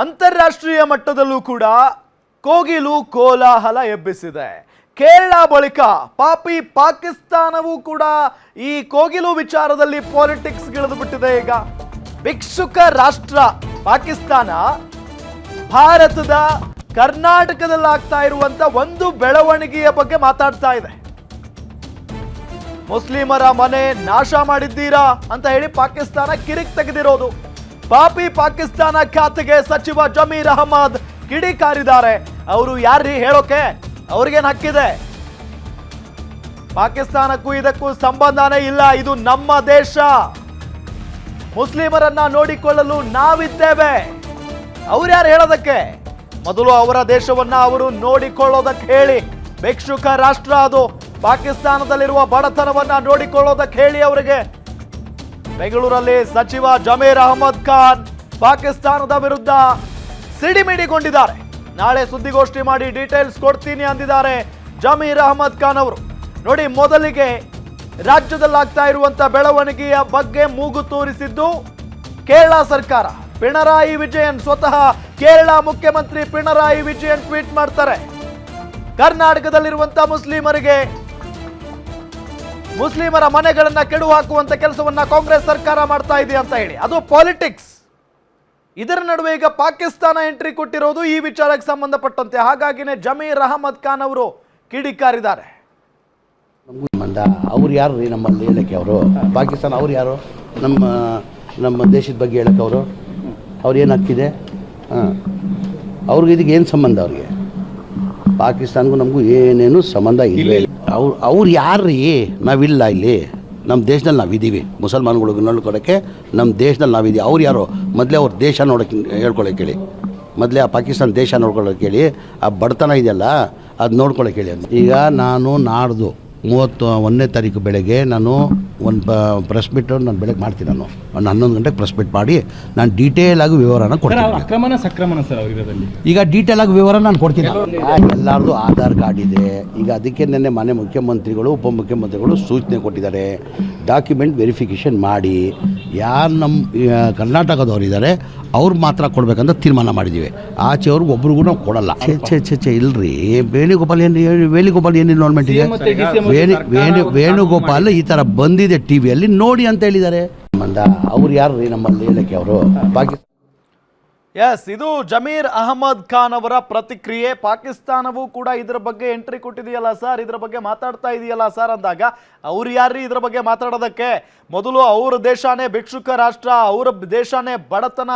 ಅಂತಾರಾಷ್ಟ್ರೀಯ ಮಟ್ಟದಲ್ಲೂ ಕೂಡ ಕೋಗಿಲು ಕೋಲಾಹಲ ಎಬ್ಬಿಸಿದೆ. ಕೇರಳ ಬಳಿಕ ಪಾಪಿ ಪಾಕಿಸ್ತಾನವೂ ಕೂಡ ಈ ಕೋಗಿಲು ವಿಚಾರದಲ್ಲಿ ಪಾಲಿಟಿಕ್ಸ್ ಗಿಳಿದು ಬಿಟ್ಟಿದೆ. ಈಗ ಭಿಕ್ಷುಕ ರಾಷ್ಟ್ರ ಪಾಕಿಸ್ತಾನ ಭಾರತದ ಕರ್ನಾಟಕದಲ್ಲಿ ಆಗ್ತಾ ಇರುವಂತ ಒಂದು ಬೆಳವಣಿಗೆಯ ಬಗ್ಗೆ ಮಾತಾಡ್ತಾ ಇದೆ. ಮುಸ್ಲಿಮರ ಮನೆ ನಾಶ ಮಾಡಿದ್ದೀರಾ ಅಂತ ಹೇಳಿ ಪಾಕಿಸ್ತಾನ ಕಿರಿಕ್ ತೆಗೆದಿರೋದು. ಪಾಪಿ ಪಾಕಿಸ್ತಾನ ಖಾತೆಗೆ ಸಚಿವ ಜಮೀರ್ ಅಹಮದ್ ಕಿಡಿಕಾರಿದ್ದಾರೆ. ಅವರು ಯಾರ್ರೀ ಹೇಳೋಕೆ? ಅವ್ರಿಗೇನ್ ಹಕ್ಕಿದೆ? ಪಾಕಿಸ್ತಾನಕ್ಕೂ ಇದಕ್ಕೂ ಸಂಬಂಧನೇ ಇಲ್ಲ. ಇದು ನಮ್ಮ ದೇಶ. ಮುಸ್ಲಿಮರನ್ನ ನೋಡಿಕೊಳ್ಳಲು ನಾವಿದ್ದೇವೆ. ಅವ್ರು ಯಾರು ಹೇಳೋದಕ್ಕೆ? ಮೊದಲು ಅವರ ದೇಶವನ್ನ ಅವರು ನೋಡಿಕೊಳ್ಳೋದಕ್ಕೆ ಹೇಳಿ. ಭಿಕ್ಷುಕ ರಾಷ್ಟ್ರ ಅದು. ಪಾಕಿಸ್ತಾನದಲ್ಲಿರುವ ಬಡತನವನ್ನ ನೋಡಿಕೊಳ್ಳೋದಕ್ಕೆ ಹೇಳಿ ಅವರಿಗೆ. ಬೆಂಗಳೂರಲ್ಲಿ ಸಚಿವ ಜಮೀರ್ ಅಹಮದ್ ಖಾನ್ ಪಾಕಿಸ್ತಾನದ ವಿರುದ್ಧ ಸಿಡಿಮಿಡಿಗೊಂಡಿದ್ದಾರೆ. ನಾಳೆ ಸುದ್ದಿಗೋಷ್ಠಿ ಮಾಡಿ ಡೀಟೇಲ್ಸ್ ಕೊಡ್ತೀನಿ ಅಂದಿದ್ದಾರೆ ಜಮೀರ್ ಅಹಮದ್ ಖಾನ್ ಅವರು. ನೋಡಿ, ಮೊದಲಿಗೆ ರಾಜ್ಯದಲ್ಲಾಗ್ತಾ ಇರುವಂತ ಬೆಳವಣಿಗೆಯ ಬಗ್ಗೆ ಮೂಗು ತೂರಿಸಿದ್ದು ಕೇರಳ ಸರ್ಕಾರ. ಪಿಣರಾಯಿ ವಿಜಯನ್, ಸ್ವತಃ ಕೇರಳ ಮುಖ್ಯಮಂತ್ರಿ ಪಿಣರಾಯಿ ವಿಜಯನ್ ಟ್ವೀಟ್ ಮಾಡ್ತಾರೆ, ಕರ್ನಾಟಕದಲ್ಲಿರುವಂತ ಮುಸ್ಲಿಮರ ಮನೆಗಳನ್ನ ಕೆಡು ಹಾಕುವಂತ ಕೆಲಸವನ್ನ ಕಾಂಗ್ರೆಸ್ ಸರ್ಕಾರ ಮಾಡ್ತಾ ಇದೆ ಅಂತ ಹೇಳಿ. ಅದು ಪಾಲಿಟಿಕ್ಸ್. ಇದರ ನಡುವೆ ಈಗ ಪಾಕಿಸ್ತಾನ ಎಂಟ್ರಿ ಕೊಟ್ಟಿರೋದು ಈ ವಿಚಾರಕ್ಕೆ ಸಂಬಂಧಪಟ್ಟಂತೆ. ಹಾಗಾಗಿನೇ ಜಮೀರ್ ಅಹಮದ್ ಖಾನ್ ಅವರು ಕಿಡಿಕಾರಿದ್ದಾರೆ. ಅವ್ರು ಯಾರು ರೀ ನಮ್ಮಲ್ಲಿ ಹೇಳಕ್ಕೆ? ಅವರು ಪಾಕಿಸ್ತಾನ ಅವ್ರು ಯಾರು? ನಮ್ಮ ದೇಶದ ಬಗ್ಗೆ ಹೇಳಕ್ಕೆ ಅವ್ರು ಏನು ಹಕ್ಕಿದೆ? ಅವ್ರಿಗೆ ಇದಕ್ಕೆ ಏನು ಸಂಬಂಧ? ಅವ್ರಿಗೆ ಪಾಕಿಸ್ತಾನಗೂ ನಮಗೂ ಏನೇನು ಸಂಬಂಧ ಇಲ್ಲ. ಅವ್ರು ಯಾರು ರೀ? ನಾವಿಲ್ಲ ಇಲ್ಲಿ. ನಮ್ಮ ದೇಶದಲ್ಲಿ ನಾವಿದ್ದೀವಿ. ಮುಸಲ್ಮಾನ್ಗಳಿಗೆ ನೋಡ್ಕೊಳಕ್ಕೆ ನಮ್ಮ ದೇಶದಲ್ಲಿ ನಾವಿದ್ದೀವಿ. ಅವ್ರು ಯಾರು? ಮೊದಲೇ ಅವ್ರ ದೇಶ ನೋಡೋಕ್ಕೆ ಹೇಳ್ಕೊಳಕ್ಕೆ ಹೇಳಿ. ಮೊದಲೇ ಆ ಪಾಕಿಸ್ತಾನ ದೇಶ ನೋಡ್ಕೊಳ್ಳೋಕೆ ಹೇಳಿ. ಆ ಬಡತನ ಇದೆಯಲ್ಲ ಅದು ನೋಡ್ಕೊಳ್ಳೋಕೆ ಹೇಳಿ ಅಂತ. ಈಗ ನಾನು ನಾಡ್ದು 31ನೇ ತಾರೀಕು ಬೆಳಗ್ಗೆ ನಾನು ಒಂದು ಪ್ರೆಸ್ ಮೀಟ್ ನಾನು ಬೆಳಗ್ಗೆ ಮಾಡ್ತೀನಿ. ನಾನು ಒಂದು 11 ಗಂಟೆಗೆ ಪ್ರೆಸ್ ಮೀಟ್ ಮಾಡಿ ನಾನು ಡೀಟೇಲ್ ಆಗಿ ವಿವರನ ಕೊಡ್ತೀನಿ. ಈಗ ಡೀಟೇಲ್ ಆಗಿ ವಿವರ ನಾನು ಕೊಡ್ತೀನಿ. ಎಲ್ಲರದು ಆಧಾರ್ ಕಾರ್ಡ್ ಇದೆ. ಈಗ ಅದಕ್ಕೆ ನೆನ್ನೆ ಮನೆ ಮುಖ್ಯಮಂತ್ರಿಗಳು ಉಪಮುಖ್ಯಮಂತ್ರಿಗಳು ಸೂಚನೆ ಕೊಟ್ಟಿದ್ದಾರೆ. ಡಾಕ್ಯುಮೆಂಟ್ ವೆರಿಫಿಕೇಷನ್ ಮಾಡಿ ಯಾರು ನಮ್ಮ ಕರ್ನಾಟಕದವ್ರು ಇದ್ದಾರೆ ಅವ್ರು ಮಾತ್ರ ಕೊಡಬೇಕಂತ ತೀರ್ಮಾನ ಮಾಡಿದ್ದೀವಿ. ಆಚೆಯವ್ರಿಗೆ ಒಬ್ರಿಗೂ ನಾವು ಕೊಡಲ್ಲ. ಛೇ ಇಲ್ರಿ. ವೇಣುಗೋಪಾಲ್ ಏನು ಇನ್ವಾಲ್ವ್ಮೆಂಟ್ ಇದೆ? ವೇಣುಗೋಪಾಲ್ ಈ ಥರ ಬಂದಿದೆ ಟಿವಿಯಲ್ಲಿ ನೋಡಿ ಅಂತ ಹೇಳಿದ್ದಾರೆ. ಅವ್ರು ಯಾರು ರೀ ನಮ್ಮಲ್ಲಿ ಹೇಳಕ್ಕೆ? ಅವರು ಪಾಕಿಸ್ತಾನ. ಎಸ್, ಇದು ಜಮೀರ್ ಅಹಮದ್ ಖಾನ್ ಅವರ ಪ್ರತಿಕ್ರಿಯೆ. ಪಾಕಿಸ್ತಾನವೂ ಕೂಡ ಇದರ ಬಗ್ಗೆ ಎಂಟ್ರಿ ಕೊಟ್ಟಿದೆಯಲ್ಲ ಸರ್, ಇದರ ಬಗ್ಗೆ ಮಾತಾಡ್ತಾ ಇದೆಯಲ್ಲ ಸರ್ ಅಂದಾಗ ಅವ್ರು ಯಾರ್ರೀ ಇದರ ಬಗ್ಗೆ ಮಾತಾಡೋದಕ್ಕೆ? ಮೊದಲು ಅವ್ರ ದೇಶನೇ ಭಿಕ್ಷುಕ ರಾಷ್ಟ್ರ, ಅವ್ರ ದೇಶನೇ ಬಡತನ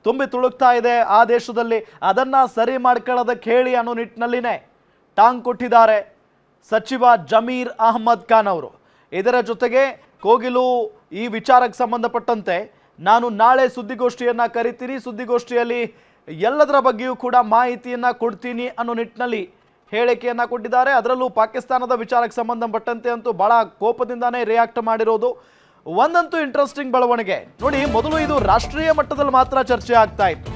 ತುಂಬಿ ತುಳುಕ್ತಾ ಇದೆ ಆ ದೇಶದಲ್ಲಿ. ಅದನ್ನ ಸರಿ ಮಾಡ್ಕೊಳ್ಳೋದಕ್ಕೆ ಹೇಳಿ ಅನ್ನೋ ನಿಟ್ಟಿನಲ್ಲಿನೇ ಟಾಂಗ್ ಕೊಟ್ಟಿದ್ದಾರೆ ಸಚಿವ ಜಮೀರ್ ಅಹಮದ್ ಖಾನ್ ಅವರು. ಇದರ ಜೊತೆಗೆ ಕೋಗಿಲು ಈ ವಿಚಾರಕ್ಕೆ ಸಂಬಂಧಪಟ್ಟಂತೆ ನಾನು ನಾಳೆ ಸುದ್ದಿಗೋಷ್ಠಿಯನ್ನ ಕರಿತೀನಿ, ಸುದ್ದಿಗೋಷ್ಠಿಯಲ್ಲಿ ಎಲ್ಲದರ ಬಗ್ಗೆಯೂ ಕೂಡ ಮಾಹಿತಿಯನ್ನ ಕೊಡ್ತೀನಿ ಅನ್ನೋ ನಿಟ್ಟಿನಲ್ಲಿ ಹೇಳಿಕೆಯನ್ನ ಕೊಟ್ಟಿದ್ದಾರೆ. ಅದರಲ್ಲೂ ಪಾಕಿಸ್ತಾನದ ವಿಚಾರಕ್ಕೆ ಸಂಬಂಧಪಟ್ಟಂತೆ ಅಂತೂ ಬಹಳ ಕೋಪದಿಂದಾನೇ ರಿಯಾಕ್ಟ್ ಮಾಡಿರೋದು. ಒಂದಂತೂ ಇಂಟ್ರೆಸ್ಟಿಂಗ್ ಬೆಳವಣಿಗೆ ನೋಡಿ. ಮೊದಲು ಇದು ರಾಷ್ಟ್ರೀಯ ಮಟ್ಟದಲ್ಲಿ ಮಾತ್ರ ಚರ್ಚೆ ಆಗ್ತಾ ಇತ್ತು.